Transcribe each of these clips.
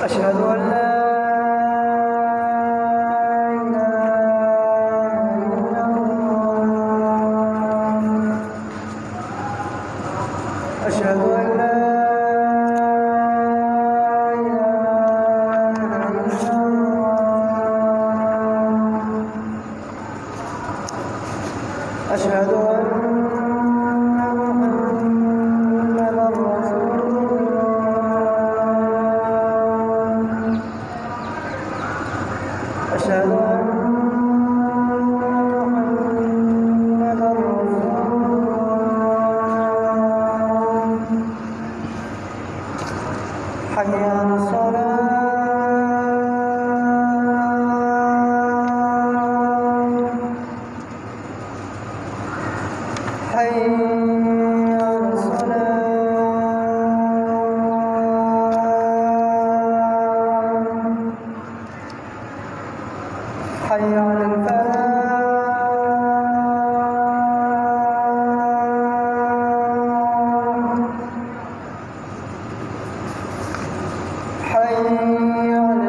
أشهد أن لا أشهد أن لا أشهد أن محمدًا رسول الله أشهد أن محمدًا رسول الله حي على الصلاة حي على الصلاة حي على الفلاح حي على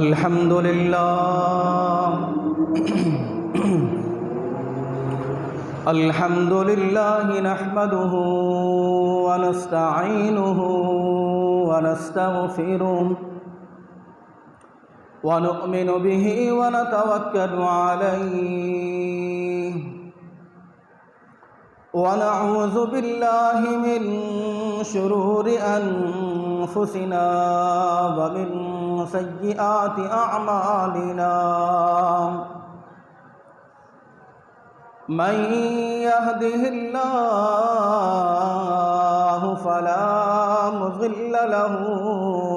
الحمد لله الحمد لله نحمده ونستعينه ونستغفره ونؤمن به ونتوكل عليه ونعوذ بالله من شرور أنفسنا ومن سيئات أعمالنا من يهده الله فلا مضل له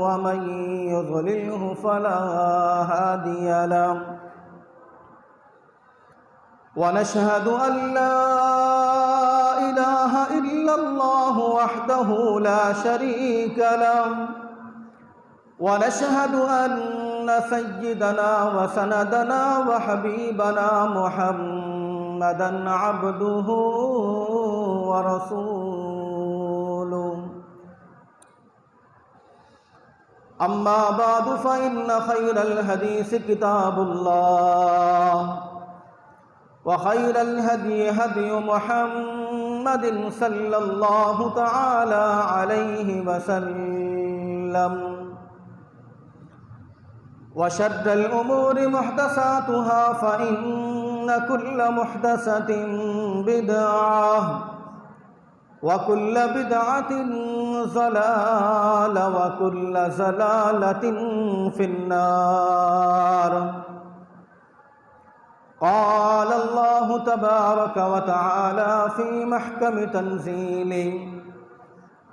ومن يضلله فلا هادي له ونشهد أن لا إله إلا الله وحده لا شريك له ونشهد أن سيدنا وسندنا وحبيبنا محمدًا عبده ورسوله أما بعد فإن خير الحديث كتاب الله وخير الهدي هدي محمد صلى الله تعالى عليه وسلم وشر الأمور محدثاتها فإن كل محدثة بدعة وكل بدعة ضلالة وكل ضلالة في النار قال الله تبارك وتعالى في محكم تنزيله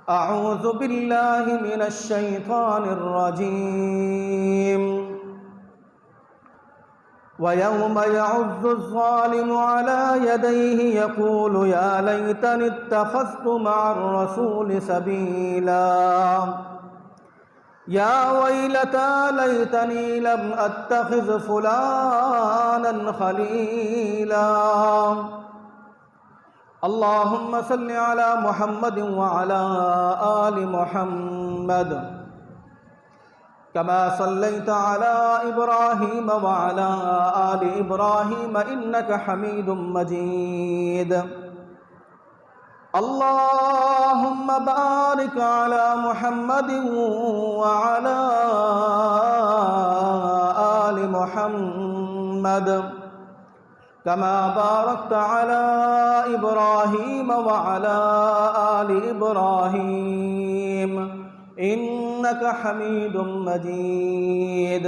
أعوذ بالله من الشيطان الرجيم ويوم يعض الظالم على يديه يقول يا ليتني اتخذت مع الرسول سبيلا يا ويلتى ليتني لم أتخذ فلانا خليلا اللهم صل على محمد وعلى آل محمد كما صليت على إبراهيم وعلى آل إبراهيم إنك حميد مجيد اللهم بارك على محمد وعلى آل محمد كما باركت على إبراهيم وعلى آل إبراهيم إنك حميد مجيد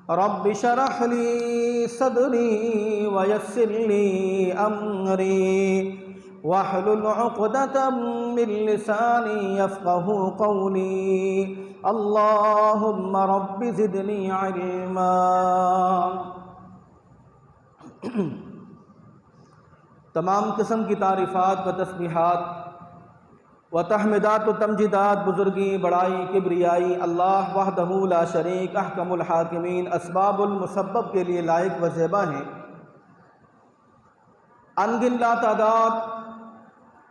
رب اشرح لي صدري ويسر لي أمري واحلل عقدة من لساني يفقه قولي اللهم رب زدني علما تمام قسم کی تعریفات و تسبیحات و تحمیدات و تمجیدات، بزرگی، بڑائی، کبریائی اللہ وحدہ لا شریک احکم الحاکمین اسباب المسبب کے لیے لائق و زیبا ہیں۔ انگن لا تعداد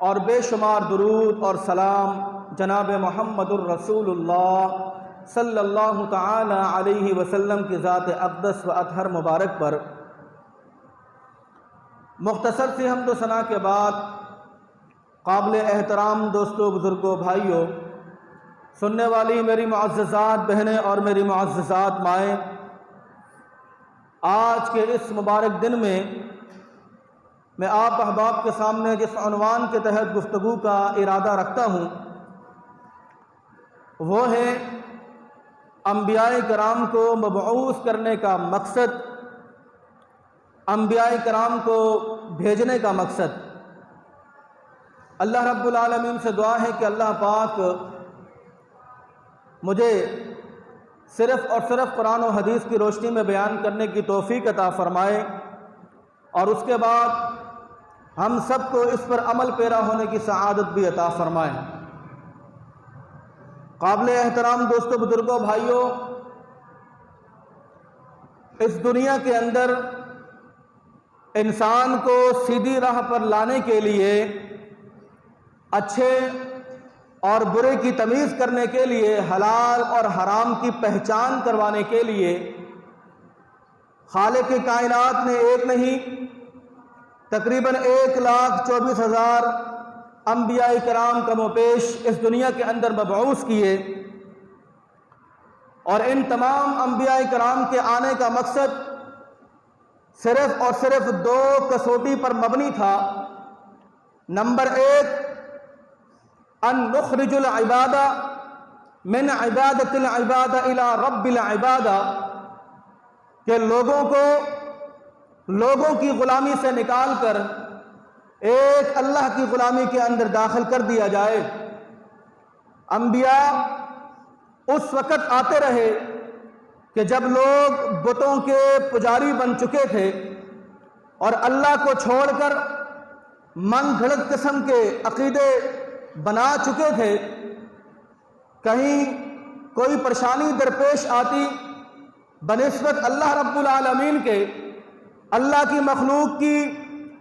اور بے شمار درود اور سلام جناب محمد الرسول اللہ صلی اللہ تعالی علیہ وسلم کی ذات اقدس و اطہر مبارک پر۔ مختصر سی حمد و ثنا کے بعد قابل احترام دوستوں، بزرگوں، بھائیوں، سننے والی میری معززات بہنیں اور میری معززات مائیں، آج کے اس مبارک دن میں میں آپ احباب کے سامنے جس عنوان کے تحت گفتگو کا ارادہ رکھتا ہوں وہ ہے انبیاء کرام کو مبعوث کرنے کا مقصد، انبیاء کرام کو بھیجنے کا مقصد۔ اللہ رب العالمین سے دعا ہے کہ اللہ پاک مجھے صرف اور صرف قرآن و حدیث کی روشنی میں بیان کرنے کی توفیق عطا فرمائے، اور اس کے بعد ہم سب کو اس پر عمل پیرا ہونے کی سعادت بھی عطا فرمائے۔ قابل احترام دوستوں، بزرگوں، بھائیوں، اس دنیا کے اندر انسان کو سیدھی راہ پر لانے کے لیے، اچھے اور برے کی تمیز کرنے کے لیے، حلال اور حرام کی پہچان کروانے کے لیے خالق کائنات نے ایک نہیں تقریباً 1,24,000 انبیاء کرام کم و بیش اس دنیا کے اندر مبعوث کیے، اور ان تمام انبیاء کرام کے آنے کا مقصد صرف اور صرف 2 کسوٹی پر مبنی تھا۔ نمبر 1، ان نخرج العباد من عبادت العباد الى رب العباد، کہ لوگوں کی غلامی سے نکال کر ایک اللہ کی غلامی کے اندر داخل کر دیا جائے۔ انبیاء اس وقت آتے رہے کہ جب لوگ بتوں کے پجاری بن چکے تھے اور اللہ کو چھوڑ کر من گھڑت قسم کے عقیدے بنا چکے تھے۔ کہیں کوئی پریشانی درپیش آتی، بنسبت اللہ رب العالمین کے اللہ کی مخلوق کی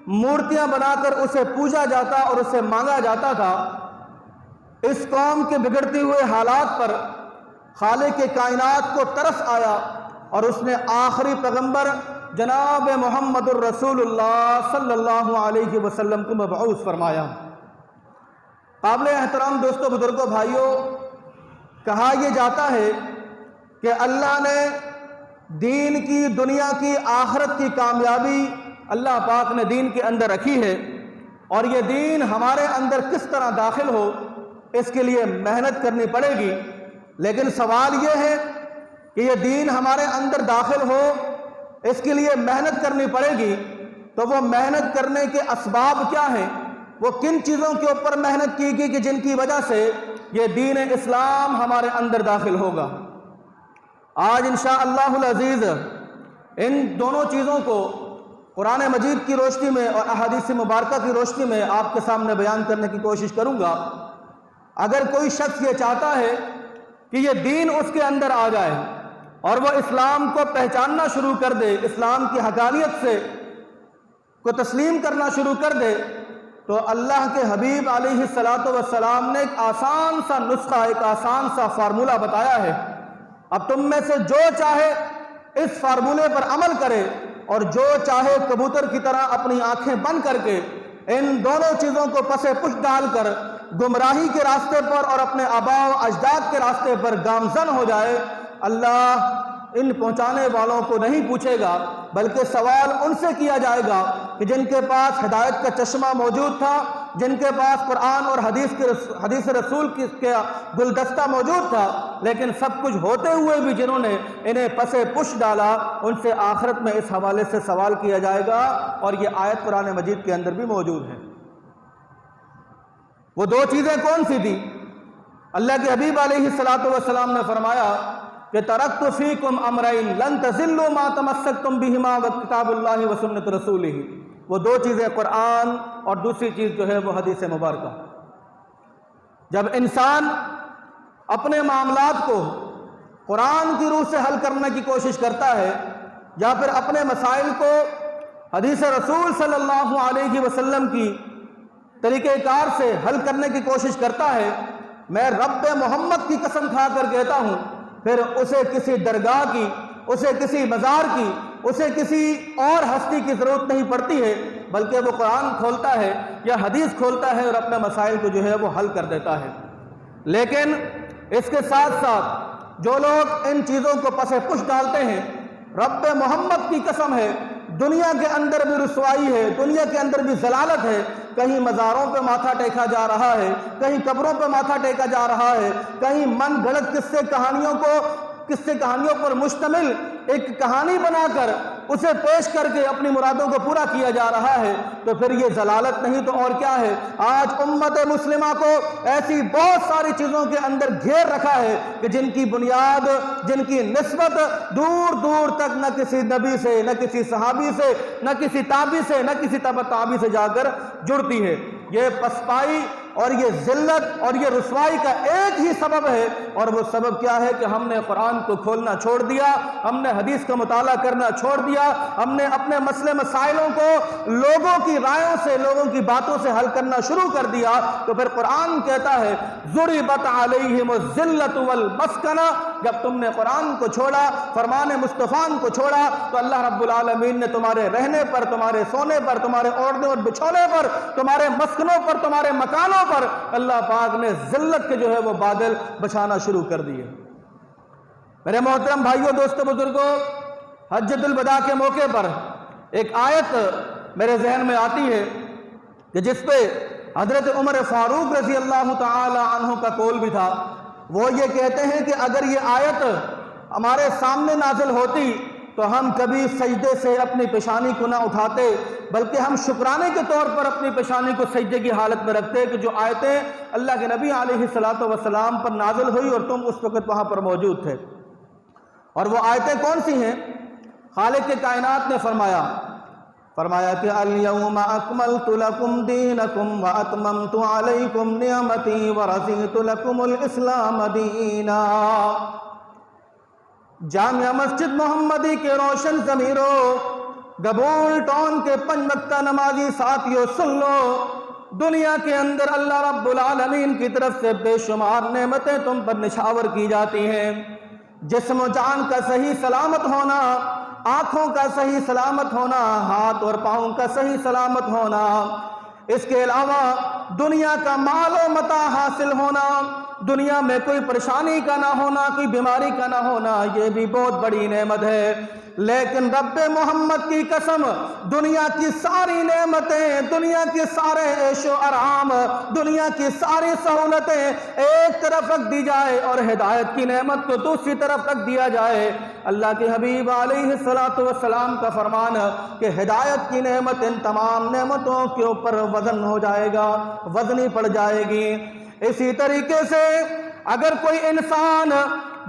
مورتیاں بنا کر اسے پوجا جاتا اور اسے مانگا جاتا تھا۔ اس قوم کے بگڑتے ہوئے حالات پر خالق کائنات کو ترس آیا اور اس نے آخری پیغمبر جناب محمد الرسول اللہ صلی اللہ علیہ وسلم کو مبعوث فرمایا۔ قابل احترام دوستوں، بزرگوں، بھائیوں، کہا یہ جاتا ہے کہ اللہ نے دین کی، دنیا کی، آخرت کی کامیابی اللہ پاک نے دین کے اندر رکھی ہے، اور یہ دین ہمارے اندر کس طرح داخل ہو اس کے لیے محنت کرنی پڑے گی۔ لیکن سوال یہ ہے کہ یہ دین ہمارے اندر داخل ہو اس کے لیے محنت کرنی پڑے گی، تو وہ محنت کرنے کے اسباب کیا ہیں؟ وہ کن چیزوں کے اوپر محنت کی گئی کہ جن کی وجہ سے یہ دین اسلام ہمارے اندر داخل ہوگا؟ آج انشاءاللہ العزیز ان دونوں چیزوں کو قرآن مجید کی روشنی میں اور احادیث مبارکہ کی روشنی میں آپ کے سامنے بیان کرنے کی کوشش کروں گا۔ اگر کوئی شخص یہ چاہتا ہے کہ یہ دین اس کے اندر آ جائے اور وہ اسلام کو پہچاننا شروع کر دے، اسلام کی حقانیت سے کو تسلیم کرنا شروع کر دے، تو اللہ کے حبیب علیہ السلام نے ایک آسان سا نسخہ، ایک آسان سا فارمولہ بتایا ہے۔ اب تم میں سے جو چاہے اس فارمولے پر عمل کرے اور جو چاہے کبوتر کی طرح اپنی آنکھیں بند کر کے ان دونوں چیزوں کو پسے پش ڈال کر گمراہی کے راستے پر اور اپنے آباء و اجداد کے راستے پر گامزن ہو جائے، اللہ ان پہنچانے والوں کو نہیں پوچھے گا، بلکہ سوال ان سے کیا جائے گا کہ جن کے پاس ہدایت کا چشمہ موجود تھا، جن کے پاس قرآن اور حدیث رسول کا گلدستہ موجود تھا، لیکن سب کچھ ہوتے ہوئے بھی جنہوں نے انہیں پسے پش ڈالا، ان سے آخرت میں اس حوالے سے سوال کیا جائے گا، اور یہ آیت قرآن مجید کے اندر بھی موجود ہے۔ وہ دو چیزیں کون سی تھی؟ اللہ کے حبیب علیہ السلام نے فرمایا کہ ترکت فیکم امرین لن تضلوا ما تمسکتم بہما وکتاب اللہ وسنت رسولہ۔ وہ دو چیزیں قرآن اور دوسری چیز جو ہے وہ حدیث مبارکہ۔ جب انسان اپنے معاملات کو قرآن کی روح سے حل کرنے کی کوشش کرتا ہے یا پھر اپنے مسائل کو حدیث رسول صلی اللہ علیہ وسلم کی طریقہ کار سے حل کرنے کی کوشش کرتا ہے، میں رب محمد کی قسم کھا کر کہتا ہوں، پھر اسے کسی درگاہ کی، اسے کسی مزار کی، اسے کسی اور ہستی کی ضرورت نہیں پڑتی ہے، بلکہ وہ قرآن کھولتا ہے یا حدیث کھولتا ہے اور اپنے مسائل کو جو ہے وہ حل کر دیتا ہے۔ لیکن اس کے ساتھ ساتھ جو لوگ ان چیزوں کو پسے پش ڈالتے ہیں، رب محمد کی قسم ہے دنیا کے اندر بھی رسوائی ہے، دنیا کے اندر بھی ضلالت ہے، کہیں مزاروں پہ ماتھا ٹیکا جا رہا ہے، کہیں قبروں پہ ماتھا ٹیکا جا رہا ہے، کہیں من گھڑت قصے کہانیوں پر مشتمل ایک کہانی بنا کر اسے پیش کر کے اپنی مرادوں کو پورا کیا جا رہا ہے، تو پھر یہ ضلالت نہیں تو اور کیا ہے؟ آج امت مسلمہ کو ایسی بہت ساری چیزوں کے اندر گھیر رکھا ہے کہ جن کی بنیاد، جن کی نسبت دور دور تک نہ کسی نبی سے، نہ کسی صحابی سے، نہ کسی تابعی سے، نہ کسی تبع تابعی سے جا کر جڑتی ہے۔ یہ پسپائی اور یہ ذلت اور یہ رسوائی کا ایک ہی سبب ہے، اور وہ سبب کیا ہے کہ ہم نے قرآن کو کھولنا چھوڑ دیا، ہم نے حدیث کا مطالعہ کرنا چھوڑ دیا، ہم نے اپنے مسئلے مسائلوں کو لوگوں کی رائوں سے، لوگوں کی باتوں سے حل کرنا شروع کر دیا۔ تو پھر قرآن کہتا ہے ضربت علیہم الذلۃ والمسکنہ، جب تم نے قرآن کو چھوڑا، فرمان مصطفیٰ کو چھوڑا، تو اللہ رب العالمین نے تمہارے رہنے پر، تمہارے سونے پر، تمہارے اوڑھنے اور بچھونے پر، تمہارے مسکنوں پر، تمہارے مکانوں پر اللہ پاک نے ذلت کے جو ہے وہ بادل بچھانا شروع کر دیے۔ میرے محترم بھائیوں، دوستوں، بزرگوں، حجۃ الوداع کے موقع پر ایک آیت میرے ذہن میں آتی ہے کہ جس پہ حضرت عمر فاروق رضی اللہ تعالی عنہ کا قول بھی تھا۔ وہ یہ کہتے ہیں کہ اگر یہ آیت ہمارے سامنے نازل ہوتی تو ہم کبھی سجدے سے اپنی پیشانی کو نہ اٹھاتے، بلکہ ہم شکرانے کے طور پر اپنی پیشانی کو سجدے کی حالت میں رکھتے کہ جو آیتیں اللہ کے نبی علیہ السلام پر نازل ہوئی اور تم اس وقت وہاں پر موجود تھے۔ اور وہ آیتیں کون سی ہیں؟ خالق کے کائنات نے فرمایا کہ الیوم اکملت لکم دینکم واتممت علیکم نعمتی ورضیت لکم الاسلام دینا۔ جامعہ مسجد محمدی کے روشن ضمیروں، گبول ٹاؤن کے 5 وقتہ نمازی ساتھیوں، سن لو، دنیا کے اندر اللہ رب العالمین کی طرف سے بے شمار نعمتیں تم پر نشاور کی جاتی ہیں۔ جسم و جان کا صحیح سلامت ہونا، آنکھوں کا صحیح سلامت ہونا، ہاتھ اور پاؤں کا صحیح سلامت ہونا، اس کے علاوہ دنیا کا مال و متاع حاصل ہونا، دنیا میں کوئی پریشانی کا نہ ہونا، کوئی بیماری کا نہ ہونا، یہ بھی بہت بڑی نعمت ہے۔ لیکن رب محمد کی قسم، دنیا کی ساری نعمتیں، دنیا کے سارے عیش و آرام، دنیا کی ساری سہولتیں ایک طرف رکھ دی جائے اور ہدایت کی نعمت کو دوسری طرف رکھ دیا جائے، اللہ کے حبیب علیہ السلام کا فرمان کہ ہدایت کی نعمت ان تمام نعمتوں کے اوپر وزن ہو جائے گا، وزنی پڑ جائے گی۔ اسی طریقے سے اگر کوئی انسان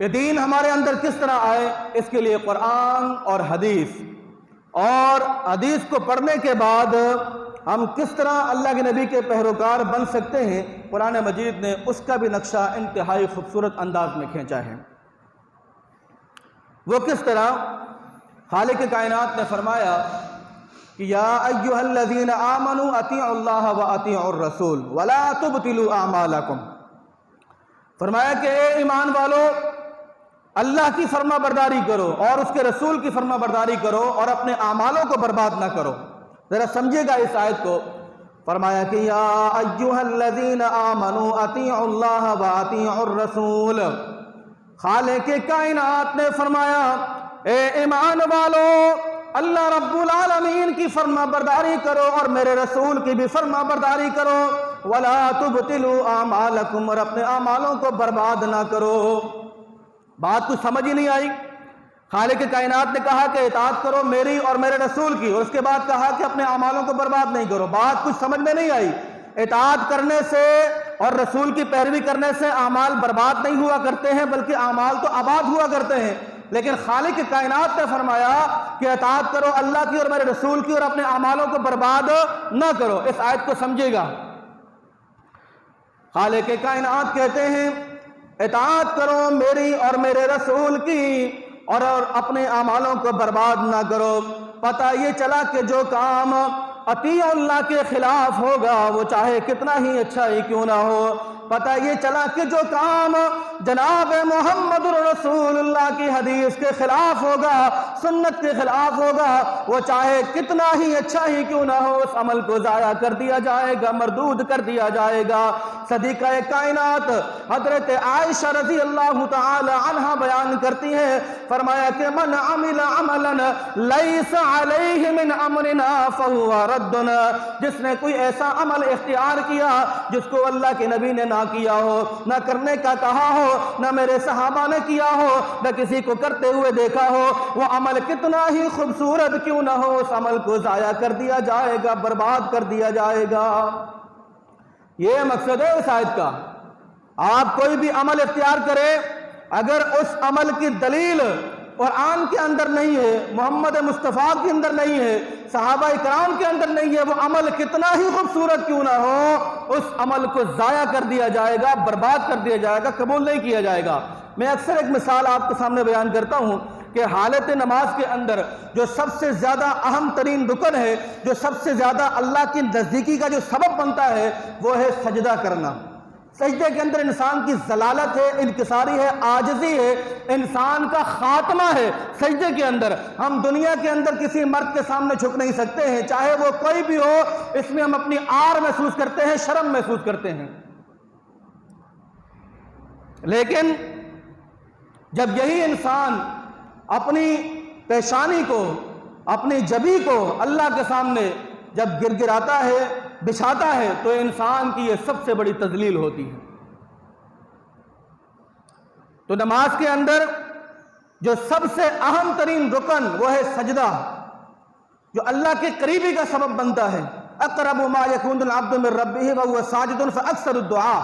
یہ دین ہمارے اندر کس طرح آئے، اس کے لیے قرآن اور حدیث کو پڑھنے کے بعد ہم کس طرح اللہ کے نبی کے پیروکار بن سکتے ہیں، قرآن مجید نے اس کا بھی نقشہ انتہائی خوبصورت انداز میں کھینچا ہے۔ وہ کس طرح؟ خالق کائنات نے فرمایا کہ یا ایھا الذین آمنوا اطیعوا اللہ واطیعوا الرسول ولا تبطلوا اعمالکم، فرمایا کہ اے ایمان والو، اللہ کی فرما برداری کرو اور اس کے رسول کی فرما برداری کرو اور اپنے اعمالوں کو برباد نہ کرو۔ ذرا سمجھے گا اس آیت کو۔ فرمایا کہ یا ایھا الذین آمنوا اطیعوا اللہ واطیعوا الرسول، خالق کائنات نے فرمایا اے ایمان والو، اللہ رب العالمین کی فرما برداری کرو اور میرے رسول کی بھی فرما برداری کرو، ولا تبطلوا اعمالکم، اور اپنے اعمالوں کو برباد نہ کرو۔ بات کچھ سمجھ ہی نہیں آئی؟ خالق کائنات نے کہا کہ اطاعت کرو میری اور میرے رسول کی، اور اس کے بعد کہا کہ اپنے اعمالوں کو برباد نہیں کرو۔ بات کچھ سمجھ میں نہیں آئی؟ اطاعت کرنے سے اور رسول کی پیروی کرنے سے اعمال برباد نہیں ہوا کرتے ہیں، بلکہ اعمال تو آباد ہوا کرتے ہیں۔ لیکن خالق کائنات نے فرمایا کہ اطاعت کرو اللہ کی اور میرے رسول کی اور اپنے اعمالوں کو برباد نہ کرو۔ اس آیت کو سمجھے گا۔ خالق کائنات کہتے ہیں اطاعت کرو میری اور میرے رسول کی اور اپنے اعمالوں کو برباد نہ کرو۔ پتہ یہ چلا کہ جو کام اطیع اللہ کے خلاف ہوگا وہ چاہے کتنا ہی اچھا ہی کیوں نہ ہو، پتہ یہ چلا کہ جو کام جناب محمد رسول اللہ کی حدیث کے خلاف ہوگا، سنت کے خلاف ہوگا، وہ چاہے کتنا ہی اچھا ہی کیوں نہ ہو، اس عمل کو ضائع کر دیا جائے گا، مردود کر دیا جائے گا۔ صدیقہ کائنات حضرت عائشہ رضی اللہ تعالی عنہ بیان کرتی ہیں، فرمایا کہ من عمل عملا لیس علیہ من امرنا فہو ردنا، جس نے کوئی ایسا عمل اختیار کیا جس کو اللہ کے نبی نے نہ کیا ہو، نہ کرنے کا کہا ہو، نہ میرے صحابہ نے کیا ہو، نہ کسی کو کرتے ہوئے دیکھا ہو، وہ عمل کتنا ہی خوبصورت کیوں نہ ہو، اس عمل کو ضائع کر دیا جائے گا، برباد کر دیا جائے گا۔ یہ مقصد ہے اس آیت کا۔ آپ کوئی بھی عمل اختیار کرے، اگر اس عمل کی دلیل قرآن کے اندر نہیں ہے، محمد مصطفیٰ کے اندر نہیں ہے، صحابہ کرام کے اندر نہیں ہے، وہ عمل کتنا ہی خوبصورت کیوں نہ ہو، اس عمل کو ضائع کر دیا جائے گا، برباد کر دیا جائے گا، قبول نہیں کیا جائے گا۔ میں اکثر ایک مثال آپ کے سامنے بیان کرتا ہوں کہ حالت نماز کے اندر جو سب سے زیادہ اہم ترین رکن ہے، جو سب سے زیادہ اللہ کی نزدیکی کا جو سبب بنتا ہے، وہ ہے سجدہ کرنا۔ سجدے کے اندر انسان کی ذلالت ہے، انکساری ہے، عاجزی ہے، انسان کا خاتمہ ہے سجدے کے اندر۔ ہم دنیا کے اندر کسی مرد کے سامنے جھک نہیں سکتے ہیں، چاہے وہ کوئی بھی ہو، اس میں ہم اپنی عار محسوس کرتے ہیں، شرم محسوس کرتے ہیں۔ لیکن جب یہی انسان اپنی پیشانی کو، اپنی جبی کو اللہ کے سامنے جب گرگراتا ہے، بچھاتا ہے، تو انسان کی یہ سب سے بڑی تذلیل ہوتی ہے۔ تو نماز کے اندر جو سب سے اہم ترین رکن وہ ہے سجدہ، جو اللہ کے قریبی کا سبب بنتا ہے۔ اقرب ما یکون العبد من ربہ وہو ساجد فاکثر الدعاء،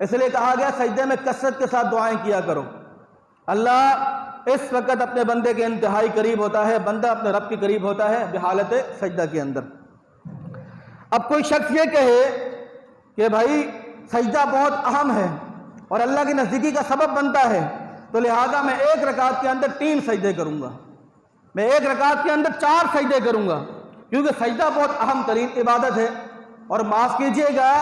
اس لیے کہا گیا سجدے میں کثرت کے ساتھ دعائیں کیا کرو۔ اللہ اس وقت اپنے بندے کے انتہائی قریب ہوتا ہے، بندہ اپنے رب کے قریب ہوتا ہے بحالت سجدہ کے اندر۔ اب کوئی شخص یہ کہے کہ بھائی سجدہ بہت اہم ہے اور اللہ کی نزدیکی کا سبب بنتا ہے، تو لہذا میں ایک رکعت کے اندر 3 سجدے کروں گا، میں ایک رکعت کے اندر 4 سجدے کروں گا، کیونکہ سجدہ بہت اہم ترین عبادت ہے۔ اور معاف کیجئے گا،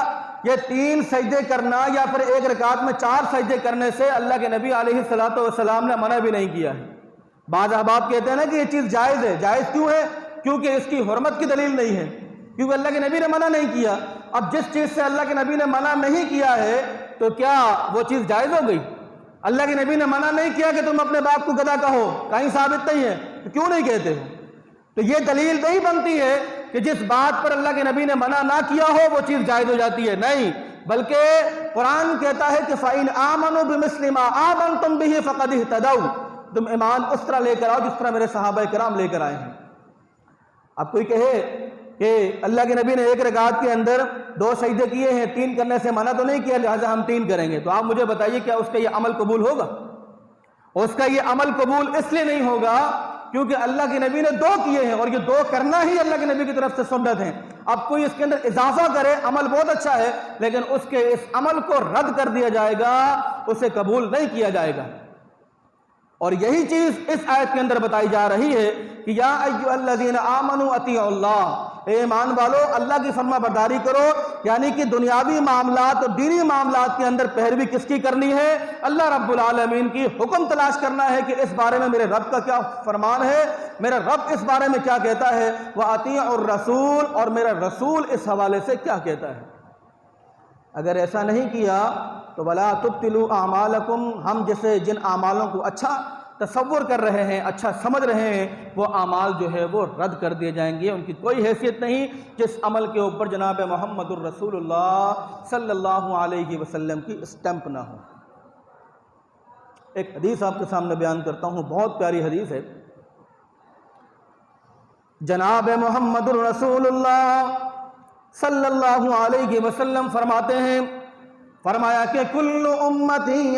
یہ 3 سجدے کرنا یا پھر ایک رکعت میں 4 سجدے کرنے سے اللہ کے نبی علیہ السلام نے منع بھی نہیں کیا ہے۔ بعض احباب کہتے ہیں نا کہ یہ چیز جائز ہے۔ جائز کیوں ہے؟ کیونکہ اس کی حرمت کی دلیل نہیں ہے، کیونکہ اللہ کے نبی نے منع نہیں کیا۔ اب جس چیز سے اللہ کے نبی نے منع نہیں کیا ہے تو کیا وہ چیز جائز ہو گئی؟ اللہ کے نبی نے منع نہیں کیا کہ تم اپنے باپ کو گدھا کہو، کہیں ثابت نہیں ہے، تو کیوں نہیں کہتے ہو؟ تو یہ دلیل نہیں بنتی ہے کہ جس بات پر اللہ کے نبی نے منع نہ کیا ہو وہ چیز جائز ہو جاتی ہے، نہیں، بلکہ قرآن کہتا ہے کہ فَإِنْ آمَنُوا بِمِثْلِ مَا آمَنْتُمْ بِهِ فَقَدِ اهْتَدَوْا، تم ایمان اس طرح لے کر آؤ جس طرح میرے صحابہ کرام لے کر آئے ہیں۔ اب کوئی کہے کہ اللہ کے نبی نے ایک رکعت کے اندر 2 سجدے کیے ہیں، 3 کرنے سے منع تو نہیں کیا، لہٰذا ہم 3 کریں گے، تو آپ مجھے بتائیے کیا اس کا یہ عمل قبول ہوگا؟ اس کا یہ عمل قبول اس لیے نہیں ہوگا کیونکہ اللہ کے نبی نے 2 کیے ہیں اور یہ 2 کرنا ہی اللہ کے نبی کی طرف سے سنت ہیں. اب کوئی اس کے اندر اضافہ کرے، عمل بہت اچھا ہے لیکن اس کے اس عمل کو رد کر دیا جائے گا، اسے قبول نہیں کیا جائے گا. اور یہی چیز اس آیت کے اندر بتائی جا رہی ہے کہ یا ایھا الذین آمنوا اطیعوا اللہ، اے ایمان والو اللہ کی فرما برداری کرو. یعنی کہ دنیاوی معاملات اور دینی معاملات کے اندر پیروی کس کی کرنی ہے؟ اللہ رب العالمین کی. حکم تلاش کرنا ہے کہ اس بارے میں میرے رب کا کیا فرمان ہے، میرا رب اس بارے میں کیا کہتا ہے. وَأَطِیعُوا الرَّسُولَ، اور میرا رسول اس حوالے سے کیا کہتا ہے. اگر ایسا نہیں کیا تو وَلَا تُبْطِلُوا أَعْمَالَكُمْ، ہم جیسے جن اعمالوں کو اچھا تصور کر رہے ہیں، اچھا سمجھ رہے ہیں، وہ اعمال جو ہے وہ رد کر دیے جائیں گے. ان کی کوئی حیثیت نہیں جس عمل کے اوپر جناب محمد الرسول اللہ صلی اللہ علیہ وسلم کی اسٹمپ نہ ہو. ایک حدیث آپ کے سامنے بیان کرتا ہوں، بہت پیاری حدیث ہے. جناب محمد الرسول اللہ صلی اللہ علیہ وسلم فرماتے ہیں، فرمایا کہ کل امتی